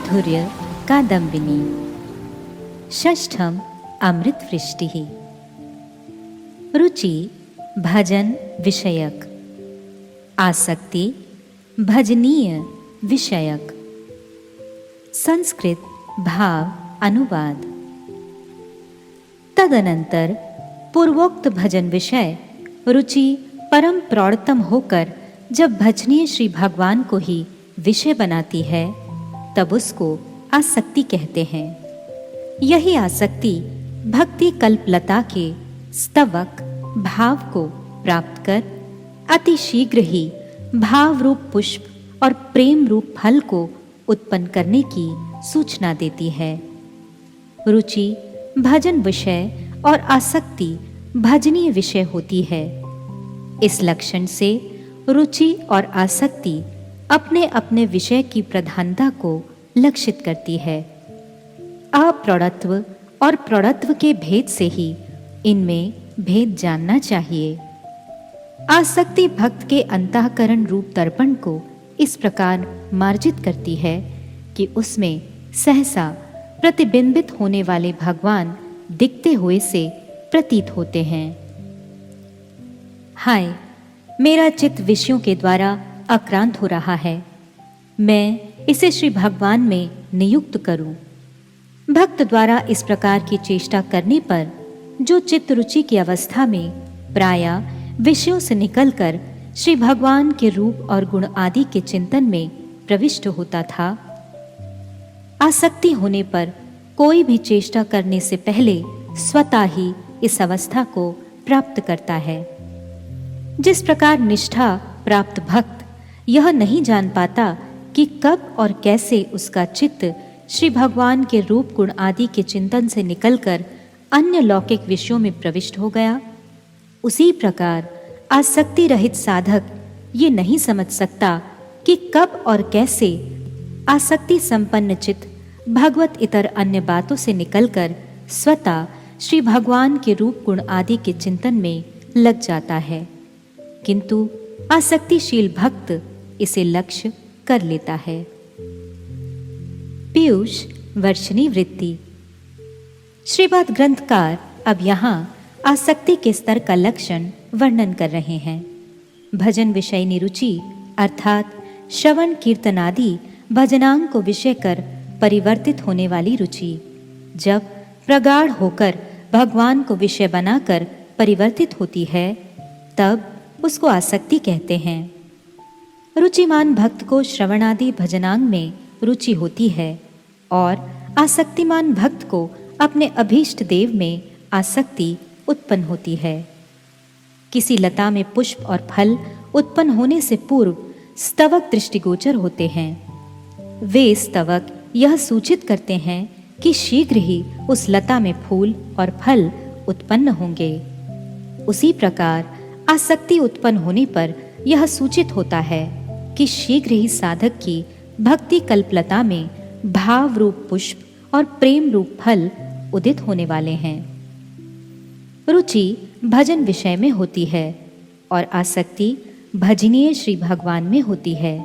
माधुर्य कादम्बिनी। षष्ठम अमृतवृष्टिः। रुचि भजन विषयक, आसक्ति भजनीय विषयक। संस्कृत भाव अनुवाद। तदनंतर पूर्वोक्त भजन विषय रुचि परम प्रौढ़तम होकर जब भजनीय श्री भगवान को ही विषय बनाती है तब उसको आसक्ति कहते हैं। यही आसक्ति भक्ति कल्पलता के स्तवक भाव को प्राप्त कर अति शीघ्र ही भाव रूप पुष्प और प्रेम रूप फल को उत्पन्न करने की सूचना देती है। रुचि भजन विषय और आसक्ति भजनीय विषय होती है। इस लक्षण से रुचि और आसक्ति अपने अपने विषय की प्रधानता को लक्षित करती है। अप्रौढ़त्व और प्रौढ़त्व के भेद से ही इनमें भेद जानना चाहिए। आसक्ति भक्त के अंतःकरण रूप दर्पण को इस प्रकार मार्जित करती है कि उसमें सहसा प्रतिबिंबित होने वाले भगवान दिखते हुए से प्रतीत होते हैं। हाय, मेरा चित्त विषयों के द्वारा आक्रांत हो रहा है, मैं इसे श्री भगवान में नियुक्त करूं। भक्त द्वारा इस प्रकार की चेष्टा करने पर जो चित्त रुचि की अवस्था में प्रायः विषयों से निकलकर श्री भगवान के रूप और गुण आदि के चिंतन में प्रविष्ट होता था, आसक्ति होने पर कोई भी चेष्टा करने से पहले स्वतः ही इस अवस्था को प्राप्त करता है। जिस प्रकार निष्ठा प्राप्त भक्त यह नहीं जान पाता कि कब और कैसे उसका चित्त श्री भगवान के रूप गुण आदि के चिंतन से निकलकर अन्य लौकिक विषयों में प्रविष्ट हो गया, उसी प्रकार आसक्ति रहित साधक ये नहीं समझ सकता कि कब और कैसे आसक्ति संपन्न चित्त भगवत इतर अन्य बातों से निकलकर स्वतः श्री भगवान के रूप गुण आदि के चिंतन में लग जाता है, किंतु आसक्तिशील भक्त इसे लक्ष्य कर लेता है। पीयूष वर्षिणी वृत्ति। श्रीपाद ग्रंथकार अब यहाँ आसक्ति के स्तर का लक्षण वर्णन कर रहे हैं। भजन विषयनी रुचि अर्थात श्रवण कीर्तन आदि भजनांग को विषय कर परिवर्तित होने वाली रुचि जब प्रगाढ़ होकर भगवान को विषय बनाकर परिवर्तित होती है तब उसको आसक्ति कहते हैं। रुचिमान भक्त को श्रवणादि भजनांग में रुचि होती है और आसक्तिमान भक्त को अपने अभीष्ट देव में आसक्ति उत्पन्न होती है। किसी लता में पुष्प और फल उत्पन्न होने से पूर्व स्तवक दृष्टिगोचर होते हैं। वे स्तवक यह सूचित करते हैं कि शीघ्र ही उस लता में फूल और फल उत्पन्न होंगे। उसी प्रकार आसक्ति उत्पन्न होने पर यह सूचित होता है कि शीघ्र ही साधक की भक्ति कल्पलता में भाव रूप पुष्प और प्रेम रूप फल उदित होने वाले हैं। रुचि भजन विषय में होती है और आसक्ति भजनीय श्री भगवान में होती है,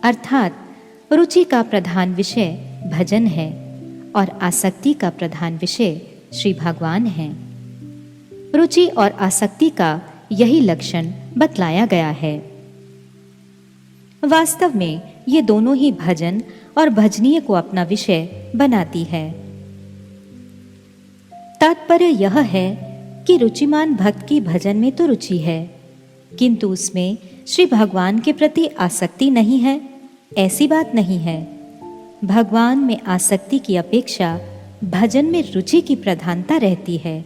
अर्थात रुचि का प्रधान विषय भजन है और आसक्ति का प्रधान विषय श्री भगवान है। रुचि और आसक्ति का यही लक्षण बतलाया गया है। वास्तव में ये दोनों ही भजन और भजनीय को अपना विषय बनाती है। तात्पर्य यह है कि रुचिमान भक्त की भजन में तो रुचि है, किंतु उसमें श्री भगवान के प्रति आसक्ति नहीं है, ऐसी बात नहीं है। भगवान में आसक्ति की अपेक्षा भजन में रुचि की प्रधानता रहती है।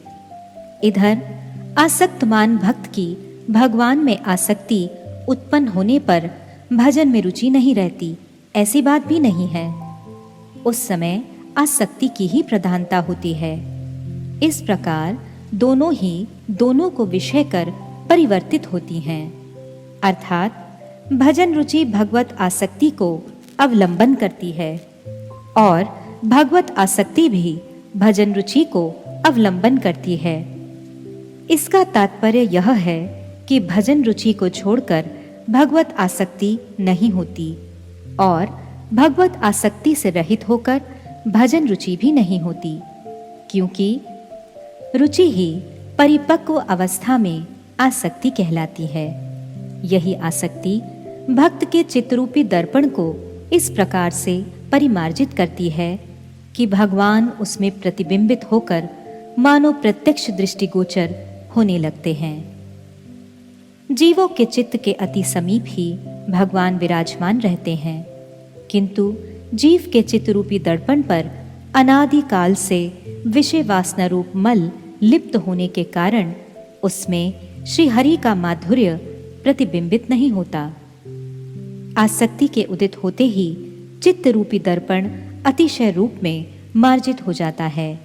इधर आसक्तमान भक्त की भगवान में आसक्ति उत्पन्न होने पर भजन में रुचि नहीं रहती, ऐसी बात भी नहीं है। उस समय आसक्ति की ही प्रधानता होती है। इस प्रकार दोनों ही दोनों को विषय कर परिवर्तित होती हैं, अर्थात भजन रुचि भगवत आसक्ति को अवलंबन करती है और भगवत आसक्ति भी भजन रुचि को अवलंबन करती है। इसका तात्पर्य यह है कि भजन रुचि को छोड़कर भगवत आसक्ति नहीं होती और भगवत आसक्ति से रहित होकर भजन रुचि भी नहीं होती, क्योंकि रुचि ही परिपक्व अवस्था में आसक्ति कहलाती है। यही आसक्ति भक्त के चित्तरूपी दर्पण को इस प्रकार से परिमार्जित करती है कि भगवान उसमें प्रतिबिंबित होकर मानो प्रत्यक्ष दृष्टिगोचर होने लगते हैं। जीवों के चित्त के अति समीप ही भगवान विराजमान रहते हैं, किंतु जीव के चित्तरूपी दर्पण पर अनादि काल से विषय वासना रूप मल लिप्त होने के कारण उसमें श्री हरि का माधुर्य प्रतिबिंबित नहीं होता। आसक्ति के उदित होते ही चित्त रूपी दर्पण अतिशय रूप में मार्जित हो जाता है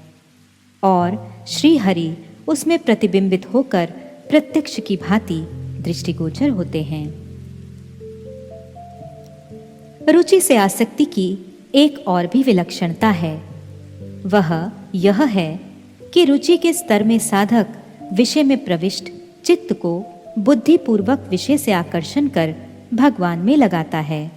और श्री हरि उसमें प्रतिबिंबित होकर प्रत्यक्ष की भांति दृष्टिगोचर होते हैं। रुचि से आसक्ति की एक और भी विलक्षणता है। वह यह है कि रुचि के स्तर में साधक विषय में प्रविष्ट चित्त को बुद्धिपूर्वक विषय से आकर्षण कर भगवान में लगाता है,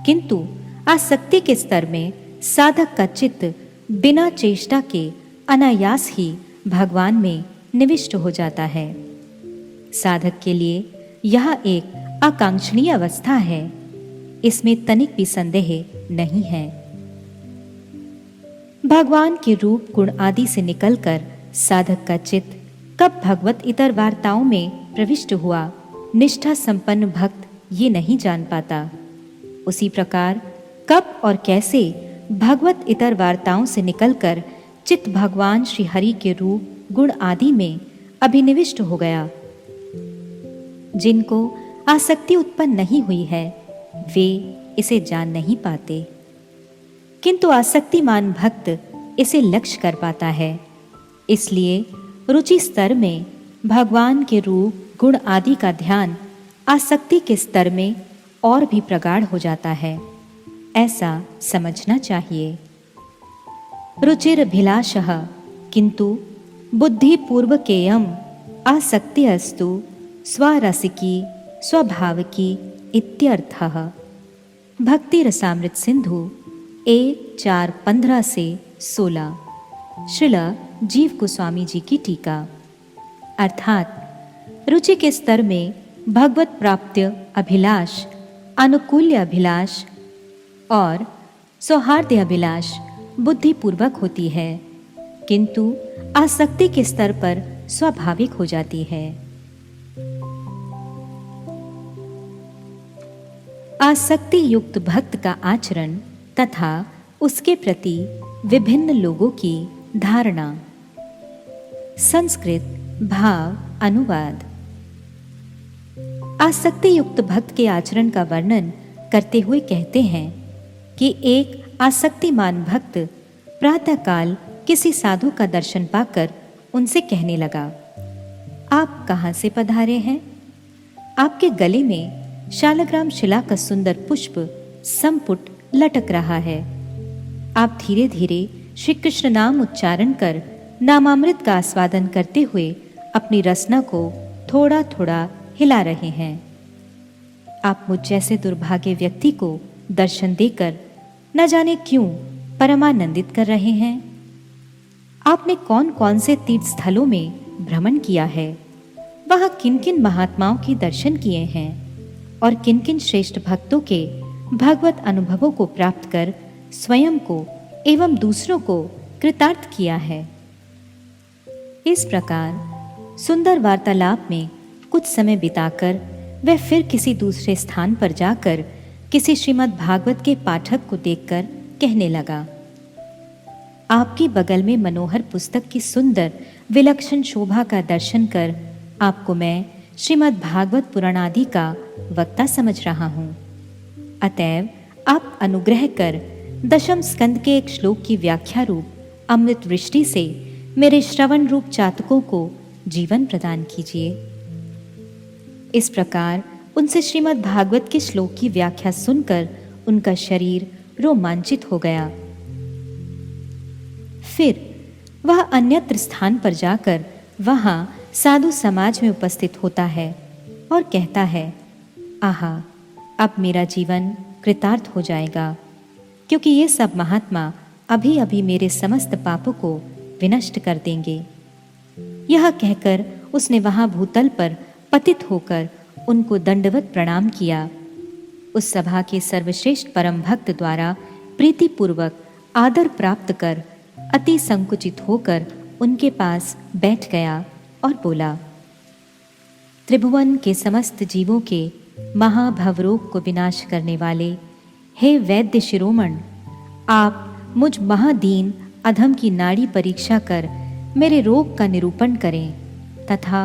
किंतु आसक्ति के स्तर में साधक का चित्त बिना चेष्टा के अनायास ही भगवान में निविष्ट हो जाता है। साधक के लिए यह एक आकांक्षणीय अवस्था है, इसमें तनिक भी संदेह नहीं है। भगवान के रूप गुण आदि से निकलकर साधक का चित्त कब भगवत इतर वार्ताओं में प्रविष्ट हुआ, निष्ठा संपन्न भक्त ये नहीं जान पाता। उसी प्रकार कब और कैसे भगवत इतर वार्ताओं से निकलकर चित्त भगवान श्री हरि के रूप गुण आदि में अभिनिविष्ट हो गया। जिनको आसक्ति उत्पन्न नहीं हुई है वे इसे जान नहीं पाते, किंतु आसक्तिमान भक्त इसे लक्ष्य कर पाता है। इसलिए रुचि स्तर में भगवान के रूप गुण आदि का ध्यान आसक्ति के स्तर में और भी प्रगाढ़ हो जाता है, ऐसा समझना चाहिए। रुचिरभिलाषः किंतु बुद्धिपूर्वकेयम आसक्ति अस्तु स्वरसिकी स्वभावकी इत्यर्थः। भक्ति रसामृत सिंधु 1:4-15 से 16, श्रील जीव गोस्वामी जी की टीका। अर्थात रुचि के स्तर में भगवत प्राप्त्य अभिलाष, अनुकूल्य अभिलाष और सौहार्द्य अभिलाष बुद्धिपूर्वक होती है, किंतु आसक्ति के स्तर पर स्वाभाविक हो जाती है। आसक्ति युक्त भक्त का आचरण तथा उसके प्रति विभिन्न लोगों की धारणा। संस्कृत भाव अनुवाद। आसक्ति युक्त भक्त के आचरण का वर्णन करते हुए कहते हैं कि एक आसक्तिमान भक्त प्रातःकाल किसी साधु का दर्शन पाकर उनसे कहने लगा, आप कहाँ से पधारे हैं? आपके गले में शालग्राम शिला का सुंदर पुष्प संपुट लटक रहा है। आप धीरे धीरे श्री कृष्ण नाम उच्चारण कर नामामृत का आस्वादन करते हुए अपनी रसना को थोड़ा थोड़ा हिला रहे हैं। आप मुझ जैसे दुर्भाग्य व्यक्ति को दर्शन देकर न जाने क्यों परमानंदित कर रहे हैं। आपने कौन कौन से तीर्थ स्थलों में भ्रमण किया है, वहां किन किन महात्माओं के दर्शन किए हैं और किन किन श्रेष्ठ भक्तों के भगवत अनुभवों को प्राप्त कर स्वयं को एवं दूसरों को कृतार्थ किया है। इस प्रकार सुंदर वार्तालाप में कुछ समय बिताकर वह फिर किसी दूसरे स्थान पर जाकर किसी श्रीमद् भागवत के पाठक को देखकर कहने लगा, आपकी बगल में मनोहर पुस्तक की सुंदर विलक्षण शोभा का दर्शन कर आपको मैं श्रीमद् भागवत पुराण आदि का वक्ता समझ रहा हूँ। अतएव आप अनुग्रह कर दशम स्कंद के एक श्लोक की व्याख्या रूप अमृत वृष्टि से मेरे श्रवण रूप चातकों को जीवन प्रदान कीजिए। इस प्रकार उनसे श्रीमद् भागवत के श्लोक की व्याख्या सुनकर उनका शरीर रोमांचित हो गया। फिर वह अन्यत्र स्थान पर जाकर वहां साधु समाज में उपस्थित होता है और कहता है, आहा, अब मेरा जीवन कृतार्थ हो जाएगा, क्योंकि ये सब महात्मा अभी अभी मेरे समस्त पापों को विनष्ट कर देंगे। यह कहकर उसने वहां भूतल पर पतित होकर उनको दंडवत प्रणाम किया। उस सभा के सर्वश्रेष्ठ परम भक्त द्वारा प्रीतिपूर्वक आदर प्राप्त कर अति संकुचित होकर उनके पास बैठ गया और बोला, त्रिभुवन के समस्त जीवों के महाभवरोग को विनाश करने वाले हे वैद्य शिरोमण, आप मुझ महादीन अधम की नाड़ी परीक्षा कर मेरे रोग का निरूपण करें तथा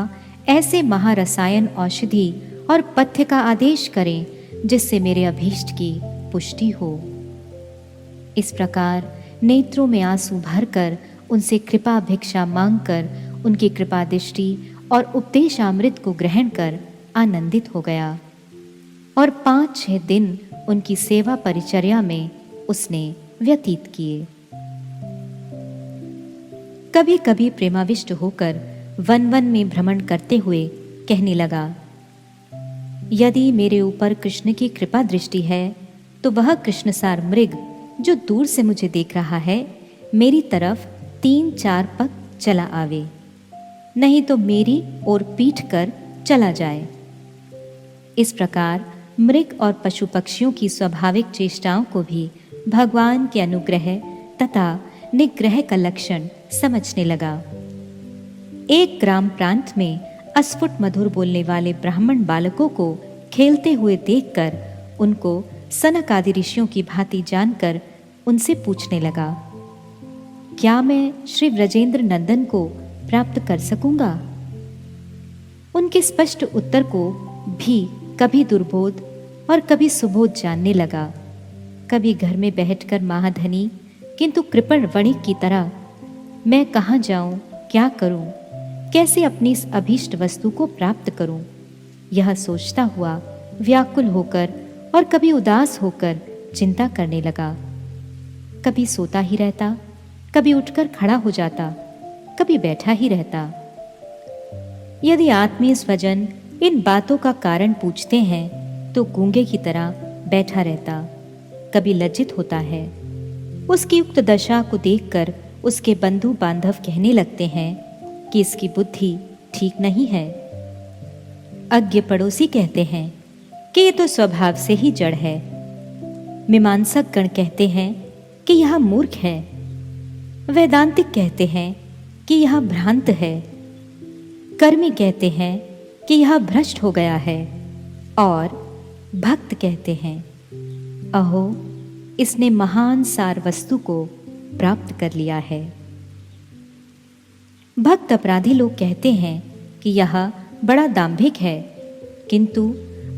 ऐसे महारसायन औषधि और पथ्य का आदेश करें जिससे मेरे अभीष्ट की पुष्टि हो। इस प्रकार नेत्रों में आंसू भरकर उनसे कृपा भिक्षा मांगकर उनकी कृपा दृष्टि और उपदेशामृत को ग्रहण कर आनंदित हो गया और 5-6 दिन उनकी सेवा परिचर्या में उसने व्यतीत किए। कभी कभी प्रेमाविष्ट होकर वन वन में भ्रमण करते हुए कहने लगा, यदि मेरे ऊपर कृष्ण की कृपा दृष्टि है तो वह कृष्णसार मृग जो दूर से मुझे देख रहा है मेरी तरफ 3-4 पग चला आवे, नहीं तो मेरी ओर पीठ कर चला जाए। इस प्रकार मृग और पशु पक्षियों की स्वाभाविक चेष्टाओं को भी भगवान के अनुग्रह तथा निग्रह का लक्षण समझने लगा। एक ग्राम प्रांत में अस्फुट मधुर बोलने वाले ब्राह्मण बालकों को खेलते हुए देखकर उनको सनक आदि ऋषियों की भांति जानकर उनसे पूछने लगा, क्या मैं श्री व्रजेंद्र नंदन को प्राप्त कर सकूंगा? उनके स्पष्ट उत्तर को भी कभी दुर्बोध और कभी सुबोध जानने लगा। कभी घर में बैठकर महाधनी किंतु कृपण वणिक की तरह मैं कहाँ जाऊं, क्या करूं, कैसे अपनी इस अभीष्ट वस्तु को प्राप्त करूं, यह सोचता हुआ व्याकुल होकर और कभी उदास होकर चिंता करने लगा। कभी सोता ही रहता, कभी उठकर खड़ा हो जाता, कभी बैठा ही रहता। यदि आत्मीय स्वजन इन बातों का कारण पूछते हैं तो गूंगे की तरह बैठा रहता, कभी लज्जित होता है। उसकी उक्त दशा को देखकर उसके बंधु बांधव कहने लगते हैं कि इसकी बुद्धि ठीक नहीं है। अज्ञ पड़ोसी कहते हैं कि ये तो स्वभाव से ही जड़ है। मीमांसक गण कहते हैं कि यह मूर्ख है। वेदांतिक कहते हैं कि यह भ्रांत है। कर्मी कहते हैं कि यह भ्रष्ट हो गया है और भक्त कहते हैं, अहो इसने महान सार वस्तु को प्राप्त कर लिया है। भक्त अपराधी लोग कहते हैं कि यह बड़ा दाम्भिक है, किंतु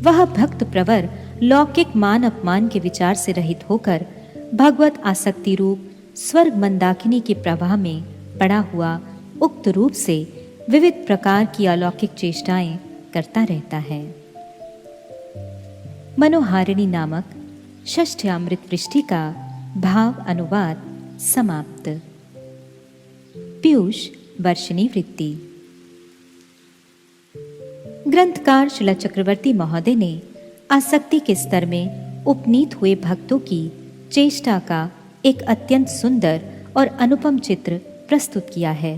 वह भक्त प्रवर लौकिक मान अपमान के विचार से रहित होकर भगवत आसक्ति रूप स्वर्ग मंदाकिनी के प्रवाह में पड़ा हुआ उक्त रूप से विविध प्रकार की अलौकिक चेष्टाएं करता रहता है। मनोहारिणी नामक षष्ठ्यामृत पृष्ठि का भाव अनुवाद समाप्त। पीयूष वर्षिणी वृत्ति। ग्रंथकार शिला चक्रवर्ती महोदय ने आसक्ति के स्तर में उपनीत हुए भक्तों की चेष्टा का एक अत्यंत सुंदर और अनुपम चित्र प्रस्तुत किया है।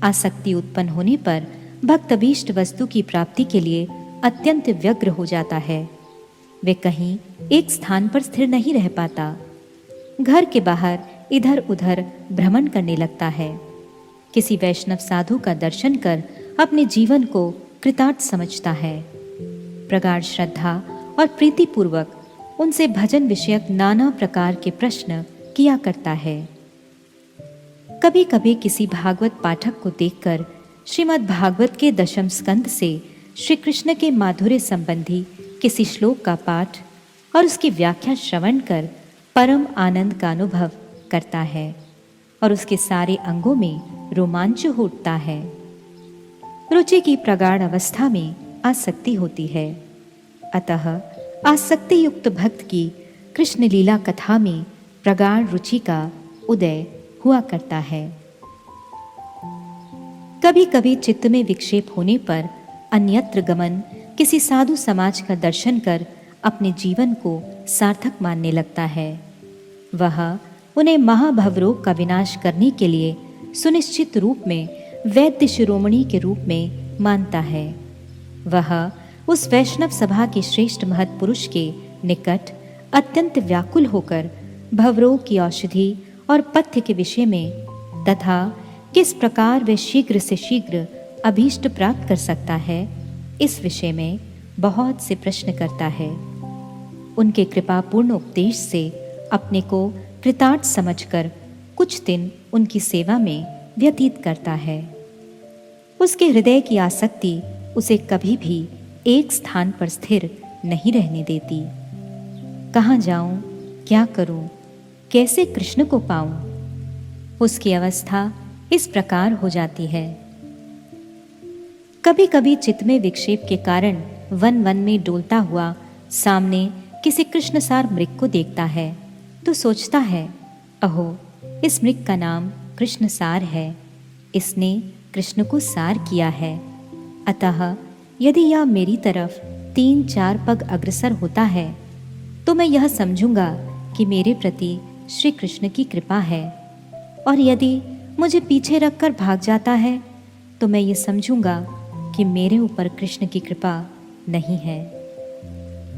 आसक्ति उत्पन्न होने पर भक्त अभीष्ट वस्तु की प्राप्ति के लिए अत्यंत व्यग्र हो जाता है। वे कहीं एक स्थान पर स्थिर नहीं रह पाता, घर के बाहर इधर उधर भ्रमण करने लगता है। किसी वैष्णव साधु का दर्शन कर अपने जीवन को कृतार्थ समझता है। प्रगाढ़ श्रद्धा और प्रीतिपूर्वक उनसे भजन विषयक नाना प्रकार के प्रश्न किया करता है। कभी कभी किसी भागवत पाठक को देखकर श्रीमद् भागवत के दशम स्कंद से श्री कृष्ण के माधुर्य संबंधी किसी श्लोक का पाठ और उसकी व्याख्या श्रवण कर परम आनंद का अनुभव करता है और उसके सारे अंगों में रोमांच उठता है। रुचि की प्रगाढ़ अवस्था में आसक्ति होती है। अतः आसक्ति युक्त भक्त की कृष्ण लीला कथा में प्रगाढ़ रुचि का उदय हुआ करता है। कभी कभी चित्त में विक्षेप होने पर अन्यत्र गमन, किसी साधु समाज का दर्शन कर अपने जीवन को सार्थक मानने लगता है। वह उन्हें महाभवरोग का विनाश करने के लिए सुनिश्चित रूप में वैद्य शिरोमणि के रूप में मानता है। वह उस वैष्णव सभा के श्रेष्ठ महत्पुरुष के निकट अत्यंत व्याकुल होकर भवरोग की औषधि और पथ्य के विषय में तथा किस प्रकार वे शीघ्र से शीघ्र अभीष्ट प्राप्त कर सकता है, इस विषय में बहुत से प्रश्न करता है। उनके कृपापूर्ण उपदेश से अपने को कृतार्थ समझकर कुछ दिन उनकी सेवा में व्यतीत करता है। उसके हृदय की आसक्ति उसे कभी भी एक स्थान पर स्थिर नहीं रहने देती। कहाँ जाऊं, क्या करूं, कैसे कृष्ण को पाऊं? उसकी अवस्था इस प्रकार हो जाती है। कभी कभी चित्त में विक्षेप के कारण वन वन में डोलता हुआ सामने किसी कृष्णसार मृग को देखता है तो सोचता है, अहो, इस मृग का नाम कृष्णसार है, इसने कृष्ण को सार किया है। अतः यदि यह मेरी तरफ 3-4 पग अग्रसर होता है तो मैं यह समझूंगा कि मेरे प्रति श्री कृष्ण की कृपा है, और यदि मुझे पीछे रखकर भाग जाता है तो मैं ये समझूंगा कि मेरे ऊपर कृष्ण की कृपा नहीं है।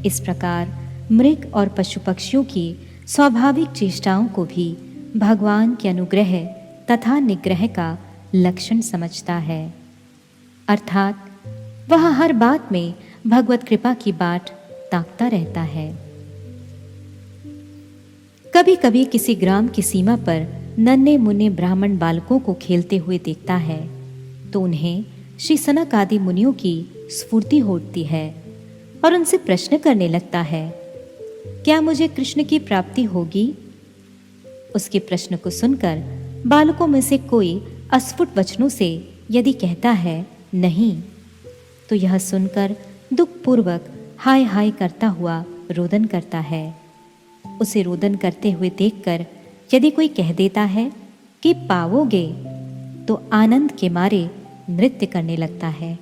इस प्रकार मृग और पशु पक्षियों की स्वाभाविक चेष्टाओं को भी भगवान के अनुग्रह तथा निग्रह का लक्षण समझता है, अर्थात वह हर बात में भगवत कृपा की बाट ताकता रहता है। कभी कभी किसी ग्राम की सीमा पर नन्हे मुन्ने ब्राह्मण बालकों को खेलते हुए देखता है तो उन्हें श्री सनक आदि मुनियों की स्फूर्ति होती है और उनसे प्रश्न करने लगता है, क्या मुझे कृष्ण की प्राप्ति होगी? उसके प्रश्न को सुनकर बालकों में से कोई अस्फुट वचनों से यदि कहता है नहीं, तो यह सुनकर दुखपूर्वक हाय हाय करता हुआ रोदन करता है। उसे रोदन करते हुए देखकर यदि कोई कह देता है कि पाओगे, तो आनंद के मारे नृत्य करने लगता है।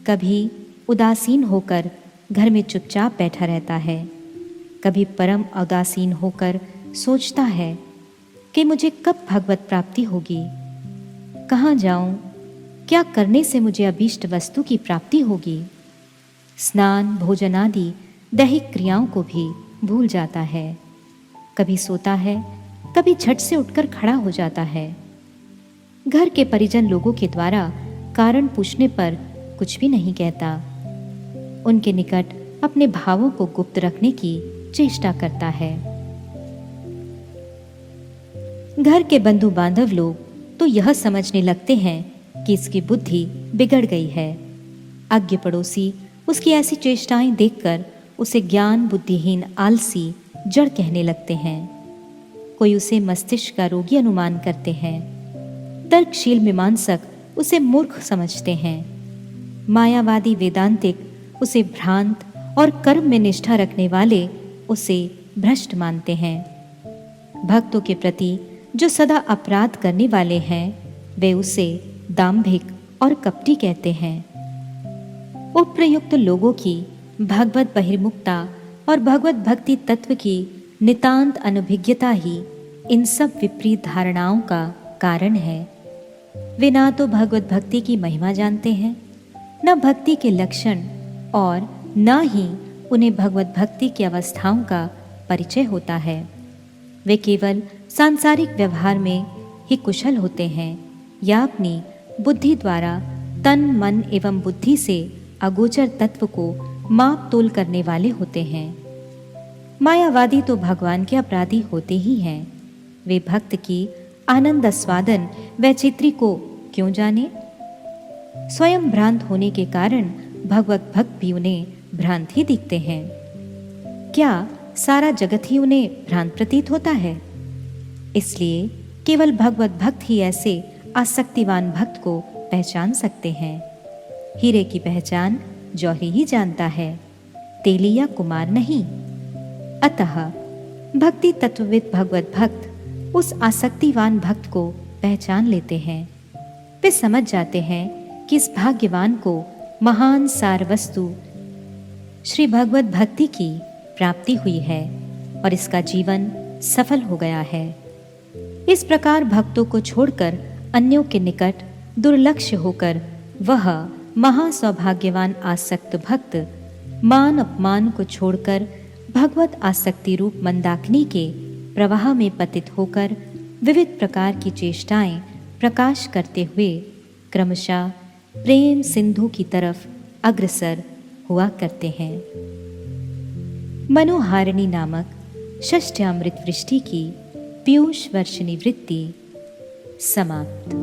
कभी उदासीन होकर घर में चुपचाप बैठा रहता है, कभी परम उदासीन होकर सोचता है कि मुझे कब भगवत प्राप्ति होगी, कहाँ जाऊं, क्या करने से मुझे अभीष्ट वस्तु की प्राप्ति होगी। स्नान भोजन आदि दैहिक क्रियाओं को भी भूल जाता है। कभी सोता है, कभी झट से उठकर खड़ा हो जाता है। घर के परिजन लोगों के द्वारा कारण पूछने पर कुछ भी नहीं कहता। उनके निकट अपने भावों को गुप्त रखने की चेष्टा करता है। घर के बंधु बांधव लोग तो यह समझने लगते हैं कि इसकी बुद्धि बिगड़ गई है। अज्ञ पड़ोसी उसकी ऐसी चेष्टाएं देखकर उसे ज्ञान बुद्धिहीन आलसी जड़ कहने लगते हैं। कोई उसे मस्तिष्क का रोगी अनुमान करते हैं। तर्कशील मीमांसक उसे मूर्ख समझते हैं। मायावादी वेदांतिक उसे भ्रांत और कर्म में निष्ठा रखने वाले उसे भ्रष्ट मानते हैं। भक्तों के प्रति जो सदा अपराध करने वाले हैं वे उसे दाम्भिक और कपटी कहते हैं। उपप्रयुक्त लोगों की भगवत बहिर्मुखता और भगवत भक्ति तत्व की नितांत अनभिज्ञता ही इन सब विपरीत धारणाओं का कारण है। वे ना तो भगवत भक्ति की महिमा जानते हैं, न भक्ति के लक्षण, और न ही उन्हें भगवत भक्ति की अवस्थाओं का परिचय होता है। वे केवल सांसारिक व्यवहार में ही कुशल होते हैं या अपनी बुद्धि द्वारा तन मन एवं बुद्धि से अगोचर तत्व को माप तोल करने वाले होते हैं। मायावादी तो भगवान के अपराधी होते ही हैं। वे भक्त की आनंद आस्वादन वैचित्री को क्यों जाने? स्वयं भ्रांत होने के कारण भगवत भक्त भी उन्हें भ्रांत ही दिखते हैं। क्या सारा जगत ही उन्हें भ्रांत प्रतीत होता है? इसलिए केवल भगवत भक्त ही ऐसे आसक्तिवान भक्त को पहचान सकते हैं। हीरे की पहचान जौहरी ही जानता है, तेली या कुमार नहीं। अतः भक्ति तत्वविद भगवत भक्त उस आसक्तिवान भक्त को पहचान लेते हैं। वे समझ जाते हैं कि इस भाग्यवान को महान सार वस्तु श्री भगवत भक्ति की प्राप्ति हुई है और इसका जीवन सफल हो गया है। इस प्रकार भक्तों को छोड़कर अन्यों के निकट दुर्लक्ष्य होकर वह महासौभाग्यवान आसक्त भक्त मान अपमान को छोड़कर भगवत आसक्ति रूप मंदाकिनी के प्रवाह में पतित होकर विविध प्रकार की चेष्टाएं प्रकाश करते हुए क्रमशः प्रेम सिंधु की तरफ अग्रसर हुआ करते हैं। मनोहारिणी नामक षष्ठ्यामृत वृष्टि की पीयूष वर्षिणी वृत्ति समाप्त।